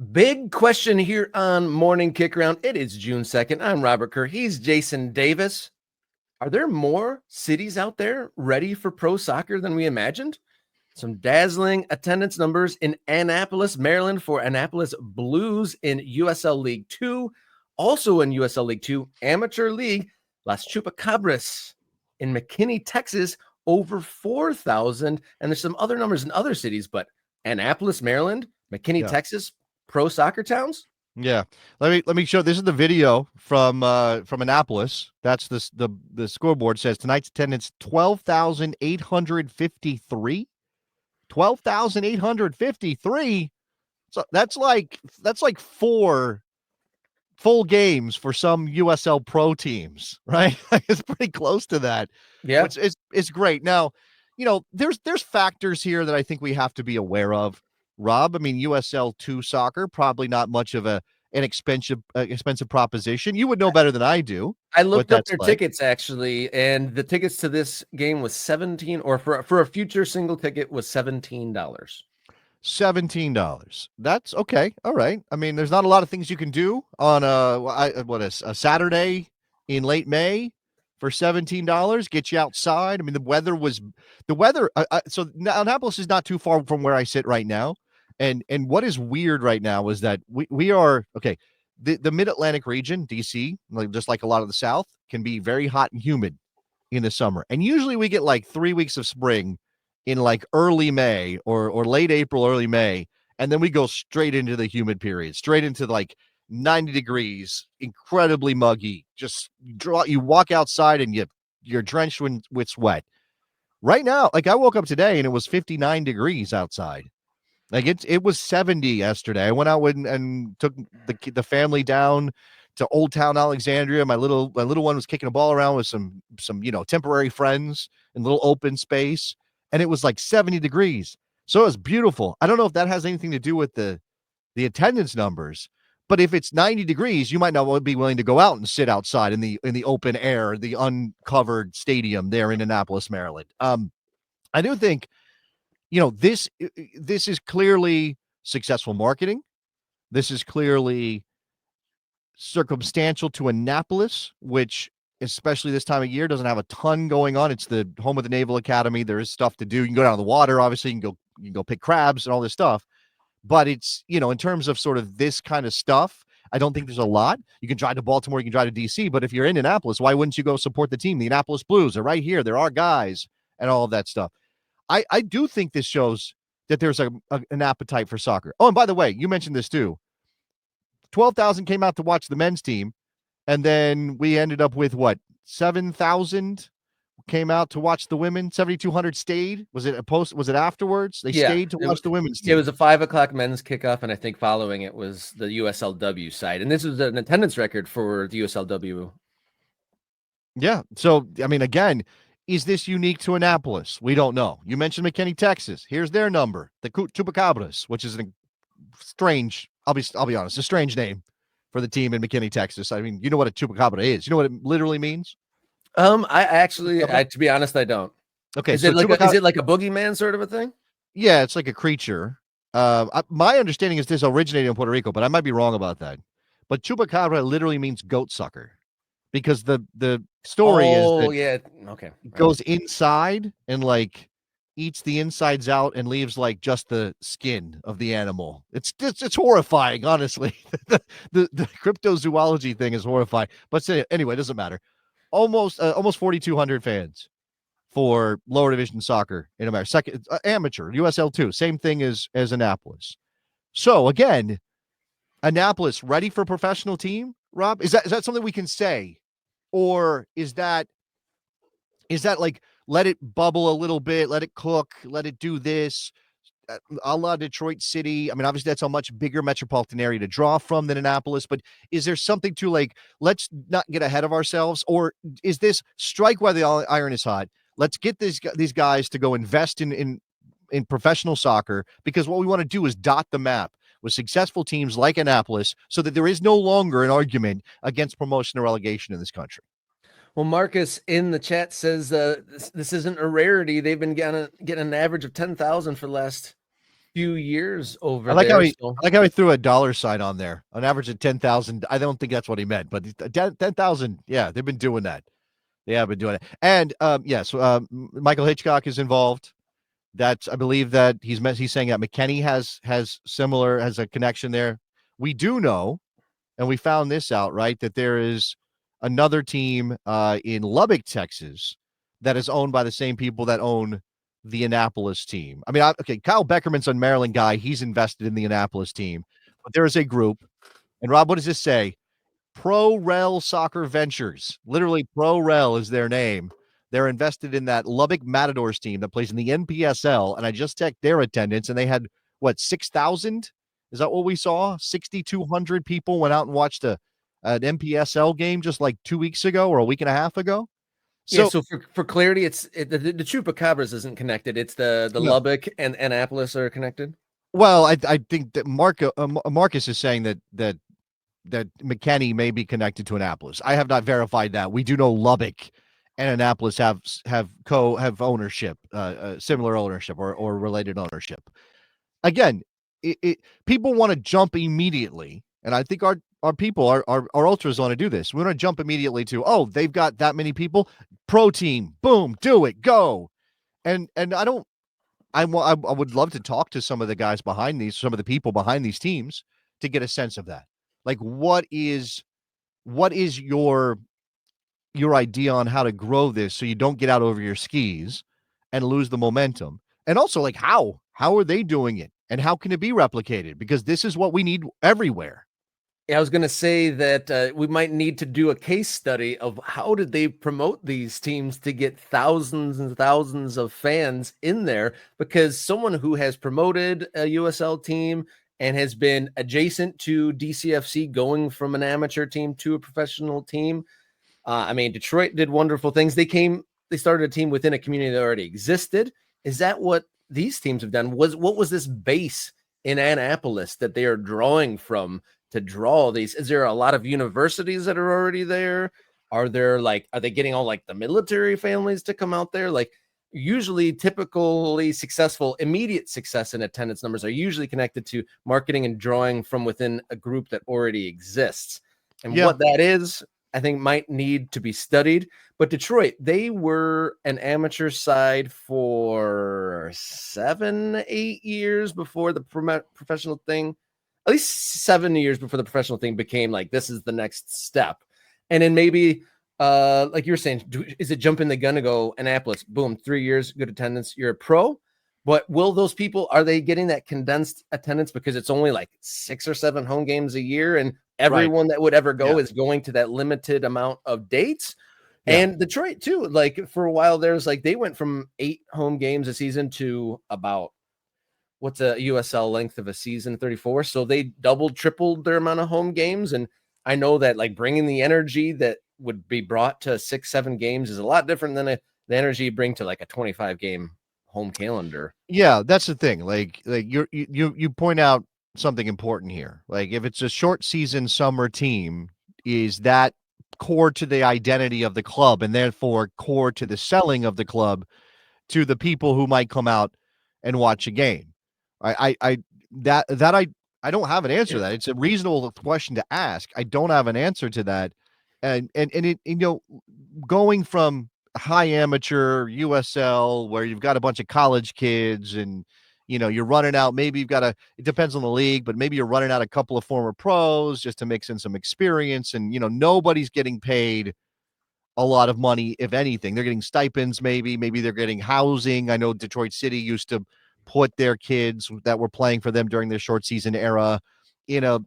Big question here on Morning Kick Around. It is June 2nd. I'm Robert Kerr. He's Jason Davis. Are there more cities out there ready for pro soccer than we imagined? Some dazzling attendance numbers in Annapolis, Maryland for Annapolis Blus in USL League Two. Also in USL League Two, Amateur League, Las Chupacabras in McKinney, Texas, over 4,000. And there's some other numbers in other cities, but Annapolis, Maryland, McKinney, Texas, pro soccer towns. Yeah, let me show. This is the video from Annapolis. That's the scoreboard says tonight's attendance 12,853. 12,853. So that's like four full games for some USL Pro teams, right? It's pretty close to that. Yeah, it's great. Now, there's factors here that I think we have to be aware of. Rob, I mean, USL-2 soccer, probably not much of an expensive proposition. You would know better than I do. I looked up their tickets actually, and the tickets to this game was 17, or for a future single ticket was $17. $17. That's okay. All right. I mean, there's not a lot of things you can do on a Saturday in late May for $17. Get you outside. I mean, the weather. So Annapolis is not too far from where I sit right now. And what is weird right now is that we are okay. The Mid-Atlantic region, DC, just like a lot of the South, can be very hot and humid in the summer. And usually we get like 3 weeks of spring in like early May or late April, early May. And then we go straight into the humid period, straight into like 90 degrees, incredibly muggy. You walk outside and you're drenched with sweat. Right now, like I woke up today and it was 59 degrees outside. Like it was 70 yesterday. I went out and took the family down to Old Town Alexandria. My little one was kicking a ball around with some temporary friends in a little open space, and it was like 70 degrees. So it was beautiful. I don't know if that has anything to do with the attendance numbers, but if it's 90 degrees, you might not be willing to go out and sit outside in the open air, the uncovered stadium there in Annapolis, Maryland. I do think this is clearly successful marketing. This is clearly circumstantial to Annapolis, which, especially this time of year, doesn't have a ton going on. It's the home of the Naval Academy. There is stuff to do. You can go down to the water, obviously. You can go pick crabs and all this stuff. But it's, in terms of sort of this kind of stuff, I don't think there's a lot. You can drive to Baltimore, you can drive to DC, but if you're in Annapolis, why wouldn't you go support the team? The Annapolis Blus are right here. They're our guys and all of that stuff. I do think this shows that there's an appetite for soccer. Oh, and by the way, you mentioned this too. 12,000 came out to watch the men's team, and then we ended up with 7,000 came out to watch the women. 7,200 stayed. Was it afterwards? They stayed to watch the women's team. It was a 5:00 men's kickoff, and I think following it was the USLW side. And this was an attendance record for the USLW. Yeah. So, I mean, again, is this unique to Annapolis? We don't know. You mentioned McKinney, Texas. Here's their number, the Chupacabras, which is a strange, I'll be honest, a strange name for the team in McKinney, Texas. I mean, you know what a Chupacabra is. You know what it literally means? To be honest, I don't. Okay. Is it like a boogeyman sort of a thing? Yeah, it's like a creature. My understanding is this originated in Puerto Rico, but I might be wrong about that. But Chupacabra literally means goat sucker, because the story is that it goes inside and like eats the insides out and leaves like just the skin of the animal. It's horrifying, honestly. the cryptozoology thing is horrifying. But anyway, it doesn't matter. Almost 4,200 fans for lower division soccer in America. Second, amateur, USL-2, same thing as Annapolis. So again, Annapolis ready for a professional team, Rob? Is that something we can say? Or is that like, let it bubble a little bit, let it cook, let it do this, a la Detroit City? I mean, obviously that's a much bigger metropolitan area to draw from than Annapolis, but is there something to like, let's not get ahead of ourselves? Or is this strike while the iron is hot? Let's get these guys to go invest in professional soccer, because what we want to do is dot the map with successful teams like Annapolis, so that there is no longer an argument against promotion or relegation in this country. Well, Marcus in the chat says this isn't a rarity. They've been getting an average of 10,000 for the last few years over I like how there. he So I like how he threw a dollar sign on there. On average of 10,000. I don't think that's what he meant, but 10,000. Yeah, they've been doing that. They have been doing it. And yes, Michael Hitchcock is involved. That's I believe that he's saying that McKinney has a connection there. We do know, and we found this out, right, that there is another team in Lubbock, Texas, that is owned by the same people that own the Annapolis team. I mean, okay, Kyle Beckerman's a Maryland guy. He's invested in the Annapolis team, but there is a group. And Rob, what does this say? Pro Rel Soccer Ventures. Literally, Pro Rel is their name. They're invested in that Lubbock Matadors team that plays in the NPSL. And I just checked their attendance, and they had, what, 6,000? Is that what we saw? 6,200 people went out and watched an NPSL game just like 2 weeks ago or a week and a half ago. yeah, So, so for clarity, the Chupacabras isn't connected. It's the no. Lubbock and Annapolis are connected. Well, I think that Marcus is saying that McKinney may be connected to Annapolis. I have not verified that. We do know Lubbock and Annapolis have ownership, similar ownership or related ownership. Again, people want to jump immediately, and I think our people, our ultras want to do this. We want to jump immediately to, oh, they've got that many people, pro team, boom, do it, go. And I would love to talk to some of the guys behind these, some of the people behind these teams to get a sense of that. Like, what is your idea on how to grow this so you don't get out over your skis and lose the momentum? And also, like, how are they doing it? And how can it be replicated? Because this is what we need everywhere. Yeah, I was going to say that we might need to do a case study of how did they promote these teams to get thousands and thousands of fans in there, because someone who has promoted a USL team and has been adjacent to DCFC going from an amateur team to a professional team. I mean, Detroit did wonderful things. They started a team within a community that already existed. Is that what these teams have done? What was this base in Annapolis that they are drawing from to draw these? Is there a lot of universities that are already there? Are they getting all like the military families to come out there? Like, usually typically successful, immediate success in attendance numbers are usually connected to marketing and drawing from within a group that already exists. And what that is, I think, might need to be studied. But Detroit, they were an amateur side for 7-8 years before the professional thing, at least 7 years before the professional thing became like, this is the next step. And then maybe, like you were saying, is it jumping the gun to go Annapolis, boom, 3 years, good attendance, you're a pro? But will those people, are they getting that condensed attendance because it's only like 6 or 7 home games a year and everyone that would ever go is going to that limited amount of dates? And Detroit too, like for a while there's like, they went from 8 home games a season to about, what's a USL length of a season, 34. So they doubled, tripled their amount of home games. And I know that like bringing the energy that would be brought to 6-7 games is a lot different than the energy you bring to like a 25 game home calendar. Yeah, that's the thing. Like you point out something important here. Like, if it's a short season summer team, is that core to the identity of the club and therefore core to the selling of the club to the people who might come out and watch a game? I don't have an answer to that. It's a reasonable question to ask. I don't have an answer to that. And it, going from high amateur USL where you've got a bunch of college kids and you're running out, maybe you've got it depends on the league, but maybe you're running out a couple of former pros just to mix in some experience, and nobody's getting paid a lot of money. If anything, they're getting stipends, maybe they're getting housing. I know Detroit City used to put their kids that were playing for them during their short season era in a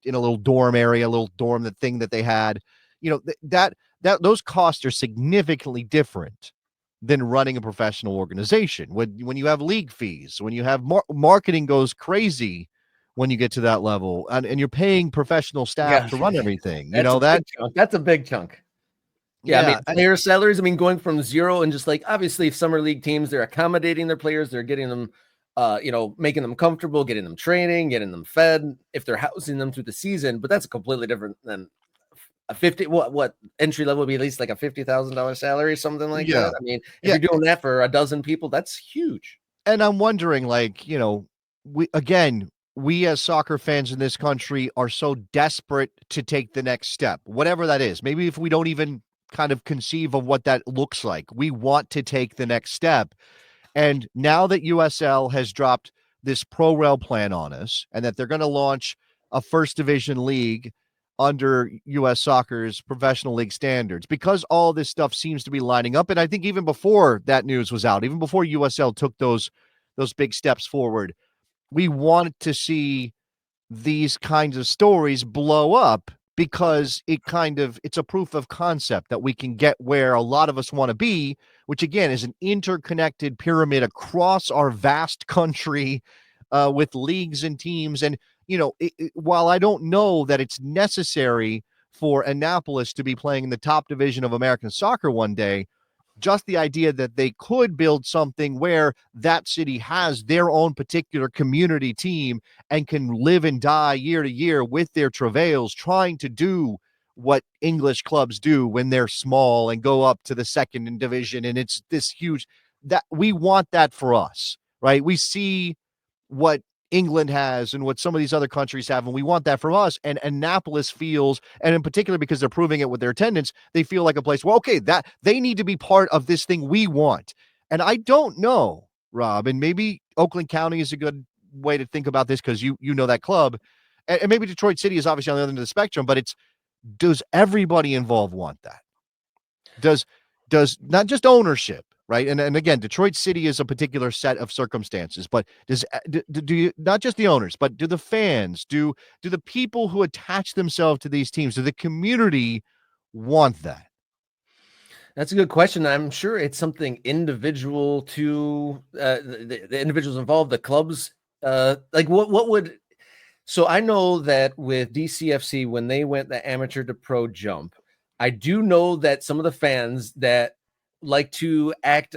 little dorm area, a little dorm, the thing that they had. That those costs are significantly different than running a professional organization. When you have league fees, when you have marketing goes crazy when you get to that level, and you're paying professional staff to run everything. That's a big chunk. Yeah, I mean, player salaries, I mean, going from zero and just like, obviously, if summer league teams, they're accommodating their players, they're getting them, making them comfortable, getting them training, getting them fed, if they're housing them through the season. But that's completely different than a 50, what entry level would be, at least like a $50,000 salary, something like that. I mean, if you're doing that for a dozen people, that's huge. And I'm wondering, like, we as soccer fans in this country are so desperate to take the next step, whatever that is. Maybe if we don't even kind of conceive of what that looks like, we want to take the next step. And now that USL has dropped this pro rel plan on us and that they're going to launch a first division league under US soccer's professional league standards, because all this stuff seems to be lining up. And I think even before that news was out, even before USL took those big steps forward, we want to see these kinds of stories blow up, because it's a proof of concept that we can get where a lot of us want to be, which again is an interconnected pyramid across our vast country, with leagues and teams. And while I don't know that it's necessary for Annapolis to be playing in the top division of American soccer one day, just the idea that they could build something where that city has their own particular community team and can live and die year to year with their travails, trying to do what English clubs do when they're small and go up to the second division. And it's this huge, that we want that for us, right? We see what England has and what some of these other countries have, and we want that from us. And Annapolis feels, and in particular because they're proving it with their attendance, they feel like a place, well, okay, that they need to be part of this thing we want. And I don't know, Rob, and maybe Oakland County is a good way to think about this because you know that club, and maybe Detroit City is obviously on the other end of the spectrum, but does everybody involved want that? Does not just ownership, right? And again, Detroit City is a particular set of circumstances, but do you, not just the owners, but do the fans, do the people who attach themselves to these teams, do the community want that? That's a good question. I'm sure it's something individual to the individuals involved, the clubs. Like what would, so I know that with DCFC, when they went the amateur to pro jump, I do know that some of the fans that like to act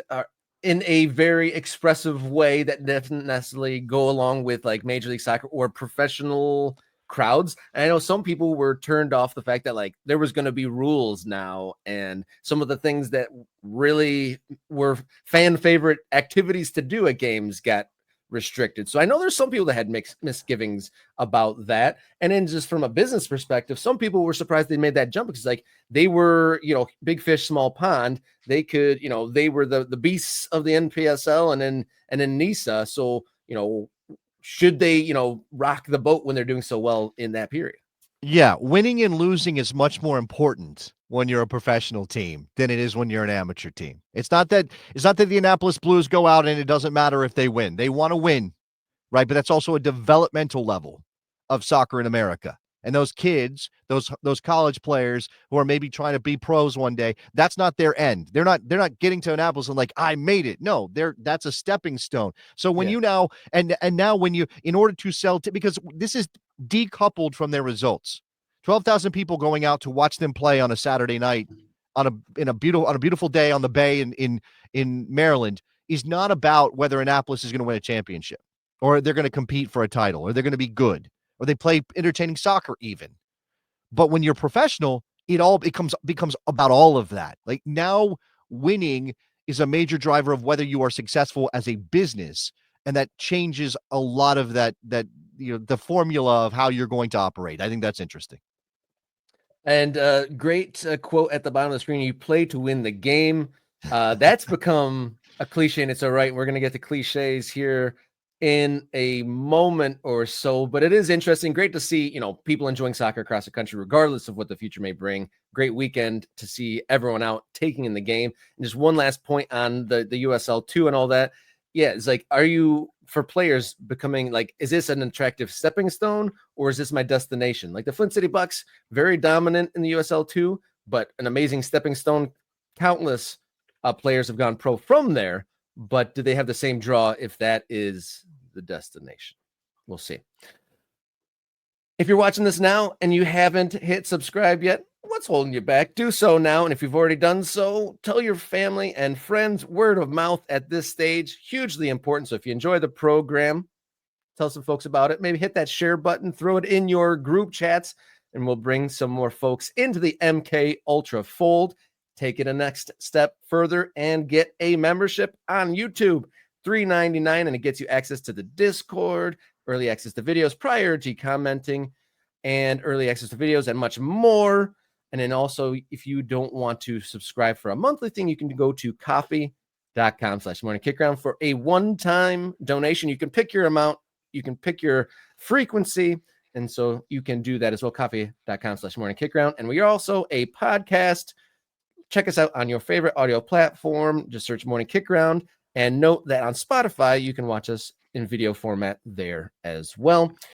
in a very expressive way that doesn't necessarily go along with like Major League Soccer or professional crowds. And I know some people were turned off the fact that like there was going to be rules now, and some of the things that really were fan favorite activities to do at games got restricted. So I know there's some people that had mixed misgivings about that. And then just from a business perspective, some people were surprised they made that jump because like they were, big fish, small pond. They could, they were the beasts of the NPSL and then NISA. So, should they, rock the boat when they're doing so well in that period? Yeah, winning and losing is much more important when you're a professional team than it is when you're an amateur team. It's not that the Annapolis Blues go out and it doesn't matter if they win. They want to win, right? But that's also a developmental level of soccer in America. And those kids, those college players who are maybe trying to be pros one day, that's not their end. They're not getting to Annapolis and like, I made it. No, that's a stepping stone. So when you now and now when you, in order to sell because this is decoupled from their results. 12,000 people going out to watch them play on a Saturday night on a beautiful day on the bay in Maryland is not about whether Annapolis is going to win a championship or they're going to compete for a title or they're going to be good or they play entertaining soccer even. But when you're professional, it becomes about all of that. Like now winning is a major driver of whether you are successful as a business, and that changes a lot of that the formula of how you're going to operate. I think that's interesting. And great quote at the bottom of the screen: "You play to win the game." That's become a cliche, and it's all right. We're going to get to cliches here in a moment or so, but it is interesting. Great to see, people enjoying soccer across the country, regardless of what the future may bring. Great weekend to see everyone out taking in the game. And just one last point on the USL-2 and all that. Yeah, it's like, are you, for players, becoming like, is this an attractive stepping stone or is this my destination? Like the Flint City Bucks, very dominant in the USL-2, but an amazing stepping stone. Countless players have gone pro from there, but do they have the same draw if that is the destination? We'll see. If you're watching this now and you haven't hit subscribe yet, what's holding you back? Do so now. And if you've already done so, tell your family and friends. Word of mouth at this stage, hugely important. So if you enjoy the program, tell some folks about it. Maybe hit that share button, throw it in your group chats, and we'll bring some more folks into the MK Ultra fold. Take it a next step further and get a membership on YouTube. $3.99, and it gets you access to the Discord, early access to videos, priority commenting, and early access to videos, and much more. And then also, if you don't want to subscribe for a monthly thing, you can go to coffee.com/morningkickaround for a one-time donation. You can pick your amount, you can pick your frequency, and so you can do that as well. Coffee.com/morningkickaround. And we are also a podcast. Check us out on your favorite audio platform. Just search Morning Kick Around, and note that on Spotify, you can watch us in video format there as well.